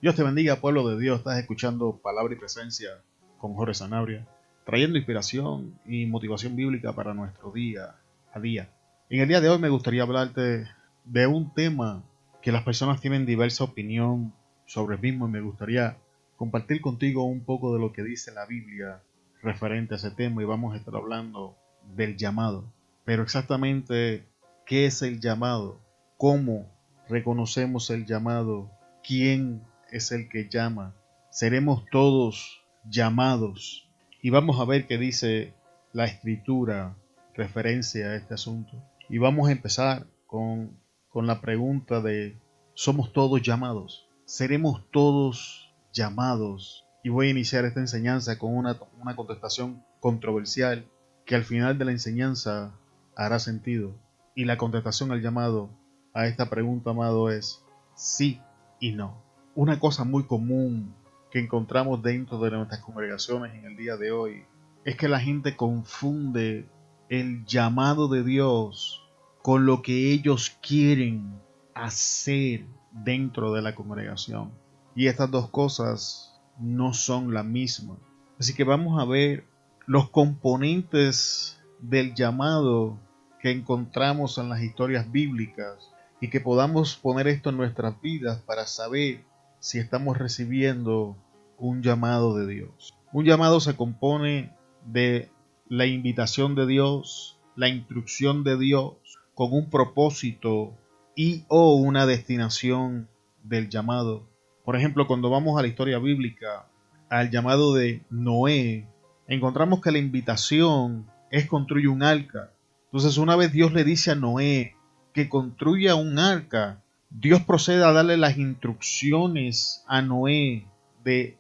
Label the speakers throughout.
Speaker 1: Dios te bendiga, pueblo de Dios. Estás escuchando Palabra y Presencia con Jorge Sanabria, trayendo inspiración y motivación bíblica para nuestro día a día. En el día de hoy me gustaría hablarte de un tema que las personas tienen diversa opinión sobre el mismo y me gustaría compartir contigo un poco de lo que dice la Biblia referente a ese tema y vamos a estar hablando del llamado. Pero exactamente, ¿qué es el llamado? ¿Cómo reconocemos el llamado? ¿Quién es el que llama? Seremos todos llamados. Y vamos a ver qué dice la Escritura referencia a este asunto. Y vamos a empezar con la pregunta de, ¿somos todos llamados? ¿Seremos todos llamados? Y voy a iniciar esta enseñanza con una contestación controversial que al final de la enseñanza hará sentido. Y la contestación al llamado a esta pregunta, amado, es sí y no. Una cosa muy común que encontramos dentro de nuestras congregaciones en el día de hoy es que la gente confunde el llamado de Dios con lo que ellos quieren hacer dentro de la congregación. Y estas dos cosas no son la misma. Así que vamos a ver los componentes del llamado que encontramos en las historias bíblicas y que podamos poner esto en nuestras vidas para saber si estamos recibiendo un llamado de Dios. Un llamado se compone de la invitación de Dios, la instrucción de Dios, con un propósito y o una destinación del llamado. Por ejemplo, cuando vamos a la historia bíblica, al llamado de Noé, encontramos que la invitación es construir un arca. Entonces, una vez Dios le dice a Noé que construya un arca, Dios procede a darle las instrucciones a Noé de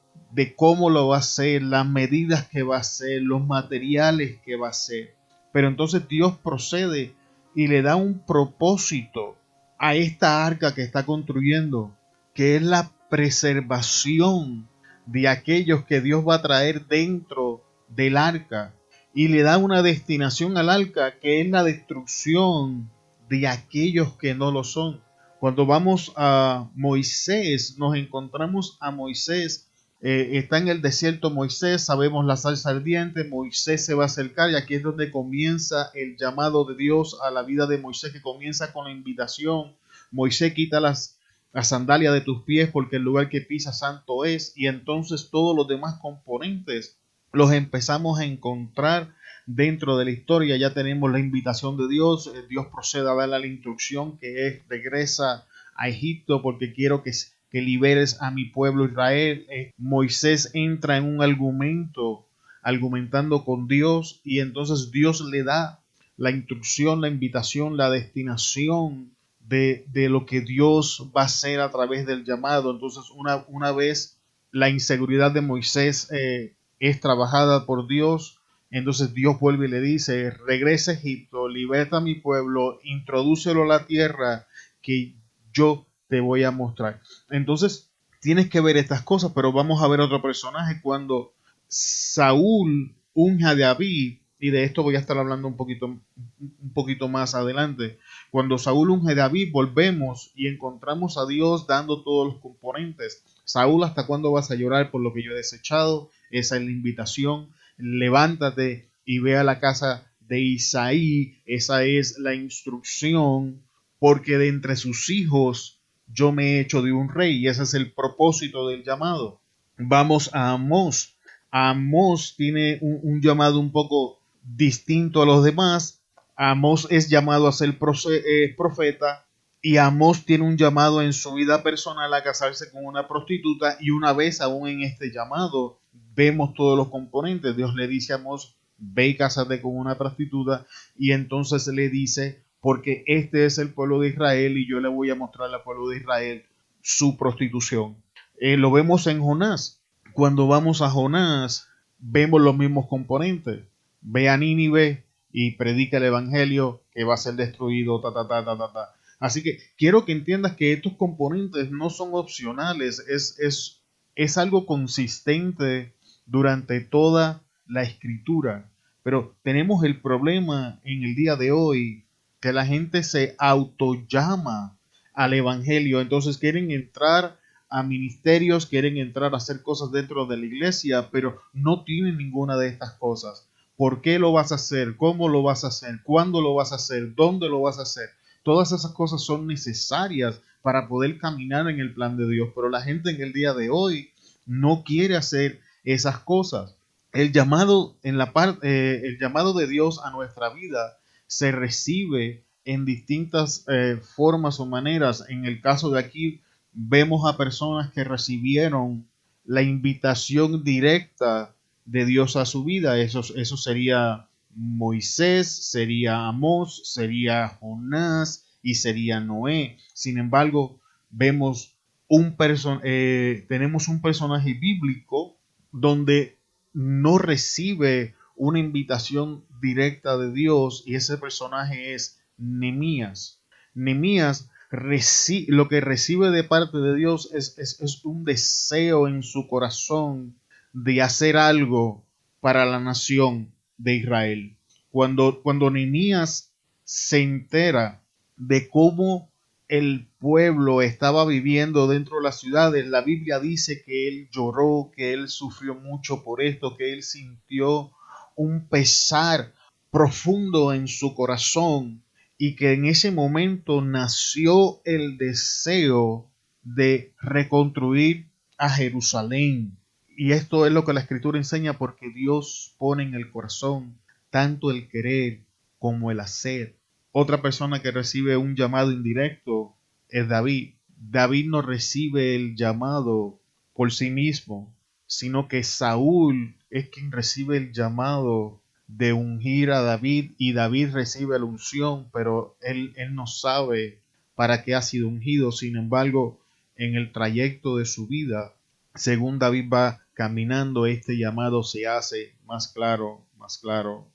Speaker 1: cómo lo va a hacer, las medidas que va a hacer, los materiales que va a hacer. Pero entonces Dios procede y le da un propósito a esta arca que está construyendo, que es la preservación de aquellos que Dios va a traer dentro del arca, y le da una destinación al arca que es la destrucción de aquellos que no lo son. Cuando vamos a Moisés, nos encontramos a Moisés. Está en el desierto Moisés, sabemos la salsa ardiente, Moisés se va a acercar y aquí es donde comienza el llamado de Dios a la vida de Moisés, que comienza con la invitación. Moisés, quita las sandalias de tus pies porque el lugar que pisas santo es, y entonces todos los demás componentes los empezamos a encontrar dentro de la historia. Ya tenemos la invitación de Dios, Dios procede a darle la instrucción que es regresa a Egipto porque quiero que liberes a mi pueblo Israel. Moisés entra en un argumentando con Dios, y entonces Dios le da la instrucción, la invitación, la destinación de lo que Dios va a hacer a través del llamado. Entonces una vez la inseguridad de Moisés es trabajada por Dios, entonces Dios vuelve y le dice, regresa a Egipto, liberta a mi pueblo, introdúcelo a la tierra que yo te voy a mostrar. Entonces tienes que ver estas cosas, pero vamos a ver otro personaje. Cuando Saúl unge a David, y de esto voy a estar hablando un poquito más adelante. Cuando Saúl unge a David, volvemos y encontramos a Dios dando todos los componentes. Saúl, ¿hasta cuándo vas a llorar por lo que yo he desechado? Esa es la invitación. Levántate y ve a la casa de Isaí. Esa es la instrucción, porque de entre sus hijos yo me he hecho de un rey, y ese es el propósito del llamado. Vamos a Amós. Amós tiene un llamado un poco distinto a los demás. Amós es llamado a ser profeta, y Amós tiene un llamado en su vida personal a casarse con una prostituta, y una vez aún en este llamado vemos todos los componentes. Dios le dice a Amós, ve y cásate con una prostituta, y entonces le dice, porque este es el pueblo de Israel y yo le voy a mostrar al pueblo de Israel su prostitución. Lo vemos en Jonás. Cuando vamos a Jonás, vemos los mismos componentes. Ve a Nínive y predica el evangelio que va a ser destruido, Así que quiero que entiendas que estos componentes no son opcionales, es algo consistente durante toda la escritura. Pero tenemos el problema en el día de hoy que la gente se autollama al evangelio, entonces quieren entrar a ministerios, quieren entrar a hacer cosas dentro de la iglesia, pero no tienen ninguna de estas cosas. ¿Por qué lo vas a hacer? ¿Cómo lo vas a hacer? ¿Cuándo lo vas a hacer? ¿Dónde lo vas a hacer? Todas esas cosas son necesarias para poder caminar en el plan de Dios, pero la gente en el día de hoy no quiere hacer esas cosas. El llamado el llamado de Dios a nuestra vida se recibe en distintas formas o maneras. En el caso de aquí vemos a personas que recibieron la invitación directa de Dios a su vida. Eso sería Moisés, sería Amós, sería Jonás y sería Noé. Sin embargo, tenemos un personaje bíblico donde no recibe una invitación directa de Dios, y ese personaje es Nehemías. Nehemías lo que recibe de parte de Dios es un deseo en su corazón de hacer algo para la nación de Israel. Cuando Nehemías se entera de cómo el pueblo estaba viviendo dentro de las ciudades, la Biblia dice que él lloró, que él sufrió mucho por esto, que él sintió un pesar profundo en su corazón, y que en ese momento nació el deseo de reconstruir a Jerusalén. Y esto es lo que la Escritura enseña, porque Dios pone en el corazón tanto el querer como el hacer. Otra persona que recibe un llamado indirecto es David. David no recibe el llamado por sí mismo, sino que Saúl es quien recibe el llamado de ungir a David, y David recibe la unción, pero él no sabe para qué ha sido ungido. Sin embargo, en el trayecto de su vida, según David va caminando, este llamado se hace más claro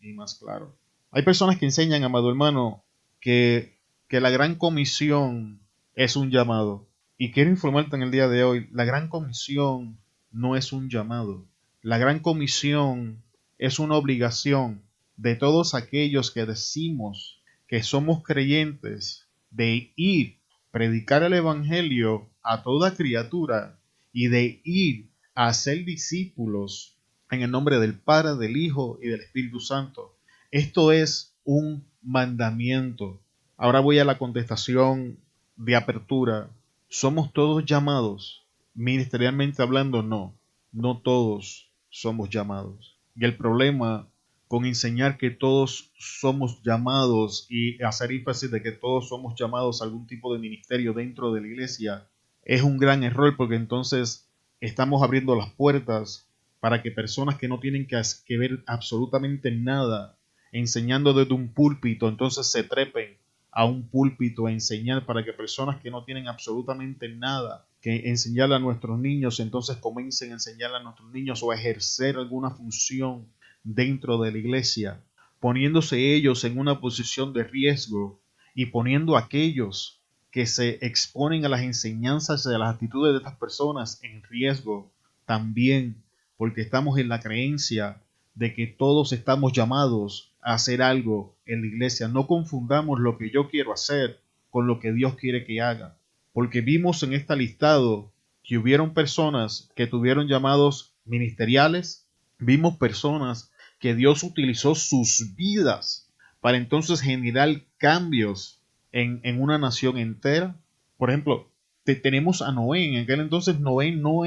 Speaker 1: y más claro. Hay personas que enseñan, amado hermano, que la gran comisión es un llamado. Y quiero informarte en el día de hoy, la gran comisión no es un llamado. La gran comisión es una obligación de todos aquellos que decimos que somos creyentes, de ir, predicar el evangelio a toda criatura y de ir a hacer discípulos en el nombre del Padre, del Hijo y del Espíritu Santo. Esto es un mandamiento. Ahora voy a la contestación de apertura. ¿Somos todos llamados? Ministerialmente hablando, no. No todos somos llamados. Y el problema con enseñar que todos somos llamados y hacer énfasis de que todos somos llamados a algún tipo de ministerio dentro de la iglesia es un gran error, porque entonces estamos abriendo las puertas para que personas que no tienen que ver absolutamente nada enseñando desde un púlpito, entonces se trepen a un púlpito a enseñar, para que personas que no tienen absolutamente nada que enseñarle a nuestros niños, entonces comiencen a enseñarle a nuestros niños o a ejercer alguna función dentro de la iglesia, poniéndose ellos en una posición de riesgo y poniendo a aquellos que se exponen a las enseñanzas y a las actitudes de estas personas en riesgo también, porque estamos en la creencia de que todos estamos llamados a hacer algo en la iglesia. No confundamos lo que yo quiero hacer con lo que Dios quiere que haga, porque vimos en este listado que hubieron personas que tuvieron llamados ministeriales, vimos personas que Dios utilizó sus vidas para entonces generar cambios en una nación entera. Por ejemplo, tenemos a Noé. En aquel entonces Noé no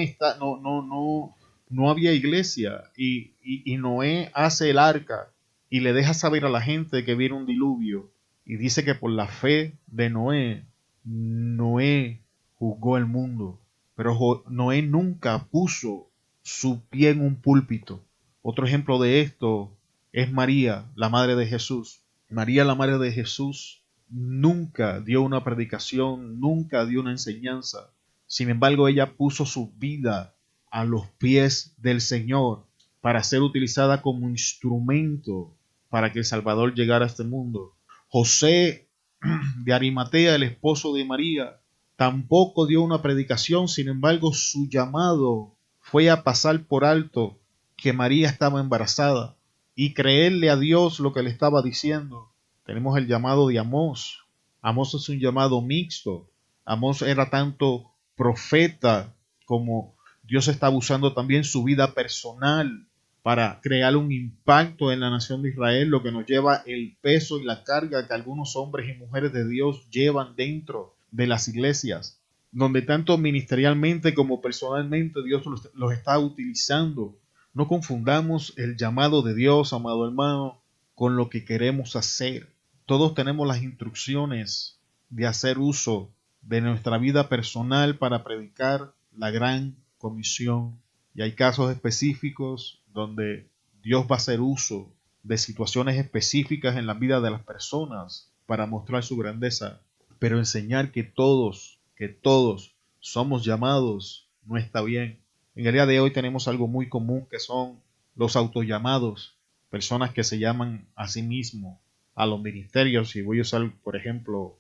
Speaker 1: había iglesia, y Noé hace el arca y le deja saber a la gente que viene un diluvio, y dice que por la fe de Noé juzgó el mundo, pero Noé nunca puso su pie en un púlpito. Otro ejemplo de esto es María, la madre de Jesús. María, la madre de Jesús, nunca dio una predicación, nunca dio una enseñanza. Sin embargo, ella puso su vida a los pies del Señor para ser utilizada como instrumento para que el Salvador llegara a este mundo. José de Arimatea, el esposo de María, tampoco dio una predicación. Sin embargo, su llamado fue a pasar por alto que María estaba embarazada y creerle a Dios lo que le estaba diciendo. Tenemos el llamado de Amós. Amós es un llamado mixto. Amós era tanto profeta como Dios está usando también su vida personal para crear un impacto en la nación de Israel, lo que nos lleva el peso y la carga que algunos hombres y mujeres de Dios llevan dentro de las iglesias, donde tanto ministerialmente como personalmente Dios los está utilizando. No confundamos el llamado de Dios, amado hermano, con lo que queremos hacer. Todos tenemos las instrucciones de hacer uso de nuestra vida personal para predicar la gran comisión. Y hay casos específicos donde Dios va a hacer uso de situaciones específicas en la vida de las personas para mostrar su grandeza. Pero enseñar que todos somos llamados no está bien. En el día de hoy tenemos algo muy común que son los autollamados, personas que se llaman a sí mismos a los ministerios, y voy a usar por ejemplo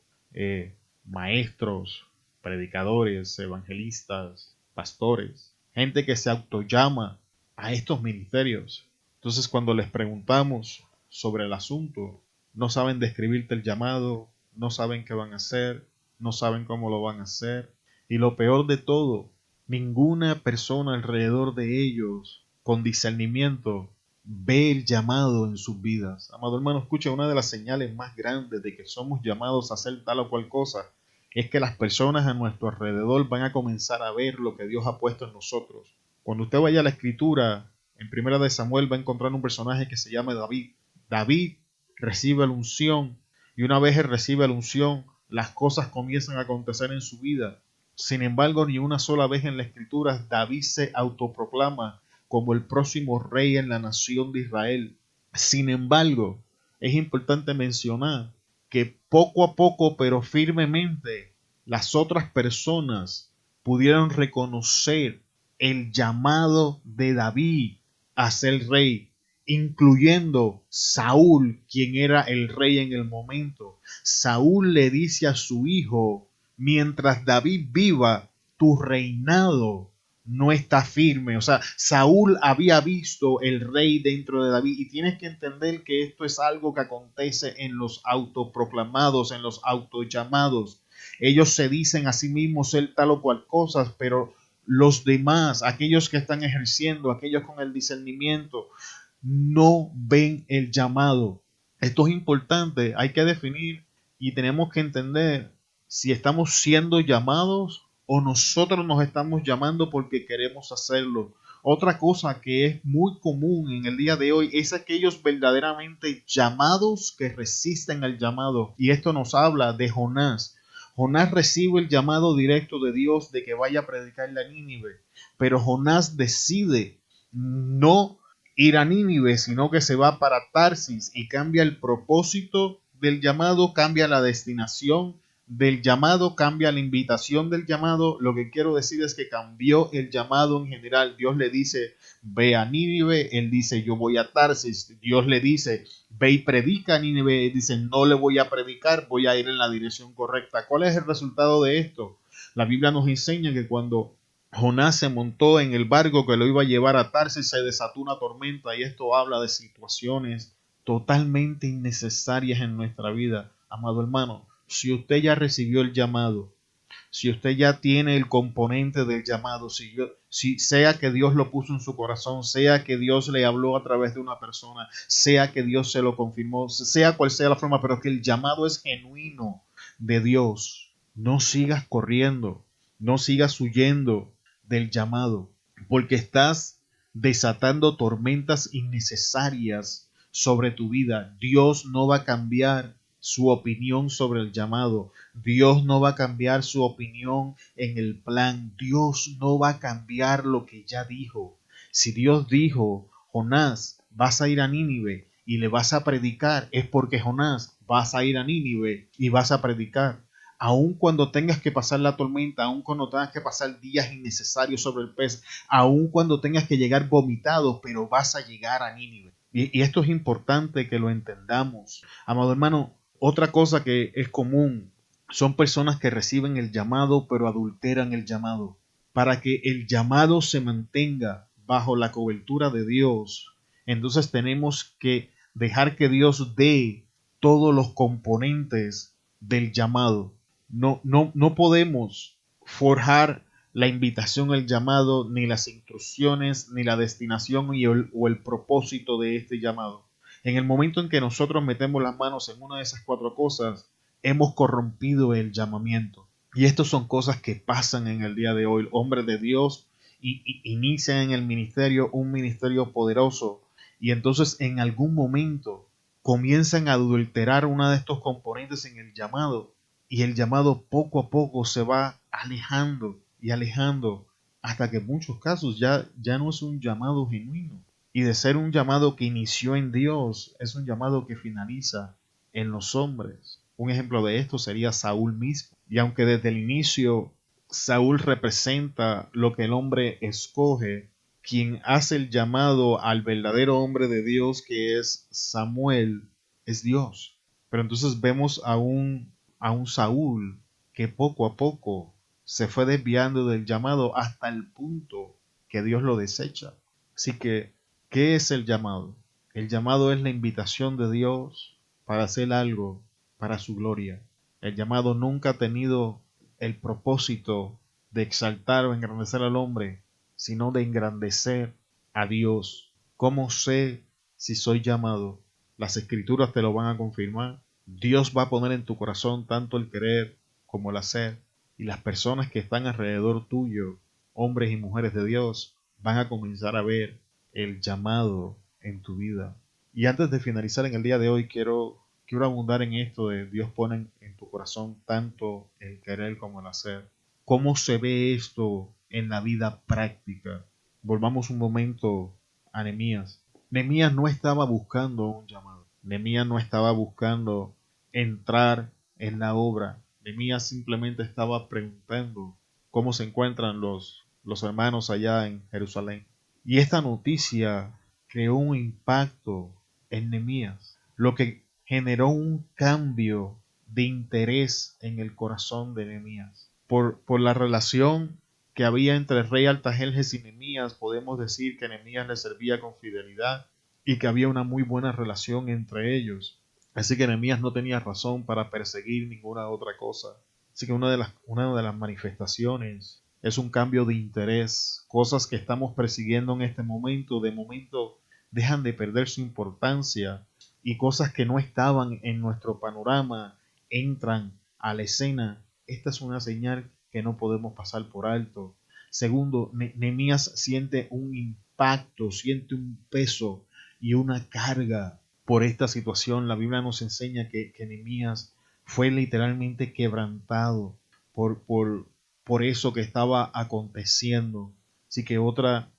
Speaker 1: maestros, predicadores, evangelistas, pastores, gente que se autollama a estos ministerios. Entonces cuando les preguntamos sobre el asunto, no saben describirte el llamado, no saben qué van a hacer, no saben cómo lo van a hacer. Y lo peor de todo, ninguna persona alrededor de ellos con discernimiento ve el llamado en sus vidas. Amado hermano, escucha, una de las señales más grandes de que somos llamados a hacer tal o cual cosa es que las personas a nuestro alrededor van a comenzar a ver lo que Dios ha puesto en nosotros. Cuando usted vaya a la escritura, en Primera de Samuel va a encontrar un personaje que se llama David. David recibe la unción, y una vez él recibe la unción, las cosas comienzan a acontecer en su vida. Sin embargo, ni una sola vez en la escritura David se autoproclama como el próximo rey en la nación de Israel. Sin embargo, es importante mencionar que poco a poco, pero firmemente, las otras personas pudieron reconocer el llamado de David a ser rey, incluyendo Saúl, quien era el rey en el momento. Saúl le dice a su hijo: mientras David viva, tu reinado no está firme. O sea, Saúl había visto el rey dentro de David, y tienes que entender que esto es algo que acontece en los autoproclamados, en los autollamados. Ellos se dicen a sí mismos ser tal o cual cosas, pero los demás, aquellos que están ejerciendo, aquellos con el discernimiento, no ven el llamado. Esto es importante, hay que definir y tenemos que entender si estamos siendo llamados o nosotros nos estamos llamando porque queremos hacerlo. Otra cosa que es muy común en el día de hoy es aquellos verdaderamente llamados que resisten al llamado. Y esto nos habla de Jonás. Jonás recibe el llamado directo de Dios de que vaya a predicarle a Nínive, pero Jonás decide no ir a Nínive, sino que se va para Tarsis y cambia el propósito del llamado, cambia la destinación del llamado, cambia la invitación del llamado. Lo que quiero decir es que cambió el llamado en general. Dios le dice: ve a Nínive, él dice: yo voy a Tarsis. Dios le dice: ve y predica a Nínive, él dice: no le voy a predicar, voy a ir en la dirección correcta. ¿Cuál es el resultado de esto? La Biblia nos enseña que cuando Jonás se montó en el barco que lo iba a llevar a Tarsis, se desató una tormenta, y esto habla de situaciones totalmente innecesarias en nuestra vida. Amado hermano, si usted ya recibió el llamado, si usted ya tiene el componente del llamado, si sea que Dios lo puso en su corazón, sea que Dios le habló a través de una persona, sea que Dios se lo confirmó, sea cual sea la forma, pero que el llamado es genuino de Dios, no sigas corriendo, no sigas huyendo del llamado, porque estás desatando tormentas innecesarias sobre tu vida. Dios no va a cambiar su opinión sobre el llamado. Dios no va a cambiar su opinión en el plan. Dios no va a cambiar lo que ya dijo. Si Dios dijo: Jonás, vas a ir a Nínive y le vas a predicar, es porque Jonás, vas a ir a Nínive y vas a predicar. Aun cuando tengas que pasar la tormenta, aun cuando tengas que pasar días innecesarios sobre el pez, aun cuando tengas que llegar vomitado, pero vas a llegar a Nínive. Y esto es importante que lo entendamos. Amado hermano, otra cosa que es común son personas que reciben el llamado pero adulteran el llamado. Para que el llamado se mantenga bajo la cobertura de Dios, entonces tenemos que dejar que Dios dé todos los componentes del llamado. No podemos forjar la invitación, el llamado, ni las instrucciones, ni la destinación o el propósito de este llamado. En el momento en que nosotros metemos las manos en una de esas cuatro cosas, hemos corrompido el llamamiento. Y estas son cosas que pasan en el día de hoy. Hombres de Dios inician en el ministerio un ministerio poderoso y entonces en algún momento comienzan a adulterar uno de estos componentes en el llamado y el llamado poco a poco se va alejando y alejando hasta que en muchos casos ya no es un llamado genuino. Y de ser un llamado que inició en Dios, es un llamado que finaliza en los hombres. Un ejemplo de esto sería Saúl mismo. Y aunque desde el inicio Saúl representa lo que el hombre escoge, quien hace el llamado al verdadero hombre de Dios, que es Samuel, es Dios. Pero entonces vemos a un Saúl que poco a poco se fue desviando del llamado hasta el punto que Dios lo desecha. Así que, ¿qué es el llamado? El llamado es la invitación de Dios para hacer algo para su gloria. El llamado nunca ha tenido el propósito de exaltar o engrandecer al hombre, sino de engrandecer a Dios. ¿Cómo sé si soy llamado? Las escrituras te lo van a confirmar. Dios va a poner en tu corazón tanto el querer como el hacer, y las personas que están alrededor tuyo, hombres y mujeres de Dios, van a comenzar a ver el llamado en tu vida. Y antes de finalizar en el día de hoy, quiero abundar en esto de Dios pone en tu corazón tanto el querer como el hacer. ¿Cómo se ve esto en la vida práctica? Volvamos un momento a Nehemías. Nehemías no estaba buscando un llamado. Nehemías no estaba buscando entrar en la obra. Nehemías simplemente estaba preguntando cómo se encuentran los hermanos allá en Jerusalén. Y esta noticia creó un impacto en Nehemías, lo que generó un cambio de interés en el corazón de Nehemías. Por la relación que había entre el rey Artajerjes y Nehemías, podemos decir que Nehemías le servía con fidelidad y que había una muy buena relación entre ellos. Así que Nehemías no tenía razón para perseguir ninguna otra cosa. Así que una de las manifestaciones es un cambio de interés. Cosas que estamos persiguiendo en este momento, de momento dejan de perder su importancia y cosas que no estaban en nuestro panorama entran a la escena. Esta es una señal que no podemos pasar por alto. Segundo, Nehemías siente un impacto, siente un peso y una carga por esta situación. La Biblia nos enseña que Nehemías fue literalmente quebrantado por eso que estaba aconteciendo. Así que otra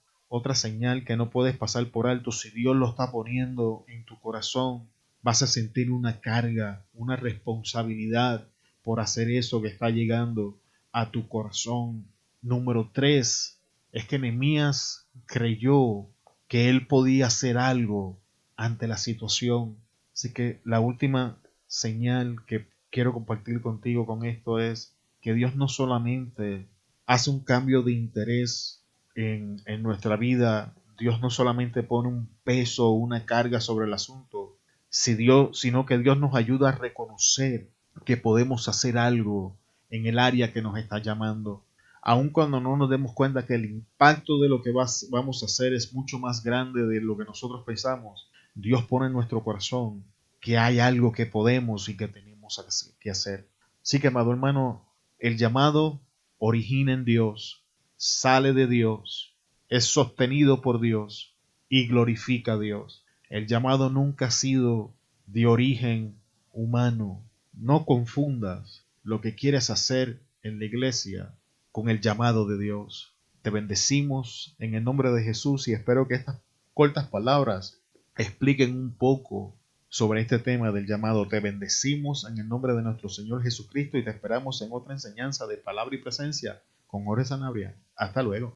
Speaker 1: señal que no puedes pasar por alto, si Dios lo está poniendo en tu corazón, vas a sentir una carga, una responsabilidad por hacer eso que está llegando a tu corazón. Número 3 es que Nehemías creyó que él podía hacer algo ante la situación. Así que la última señal que quiero compartir contigo con esto es que Dios no solamente hace un cambio de interés en nuestra vida, Dios no solamente pone un peso o una carga sobre el asunto, sino que Dios nos ayuda a reconocer que podemos hacer algo en el área que nos está llamando. Aun cuando no nos demos cuenta que el impacto de lo que vamos a hacer es mucho más grande de lo que nosotros pensamos, Dios pone en nuestro corazón que hay algo que podemos y que tenemos que hacer. Así que, amado hermano, el llamado origina en Dios, sale de Dios, es sostenido por Dios y glorifica a Dios. El llamado nunca ha sido de origen humano. No confundas lo que quieres hacer en la iglesia con el llamado de Dios. Te bendecimos en el nombre de Jesús y espero que estas cortas palabras expliquen un poco sobre este tema del llamado. Te bendecimos en el nombre de nuestro Señor Jesucristo y te esperamos en otra enseñanza de palabra y presencia con Jorge Sanabria. Hasta luego.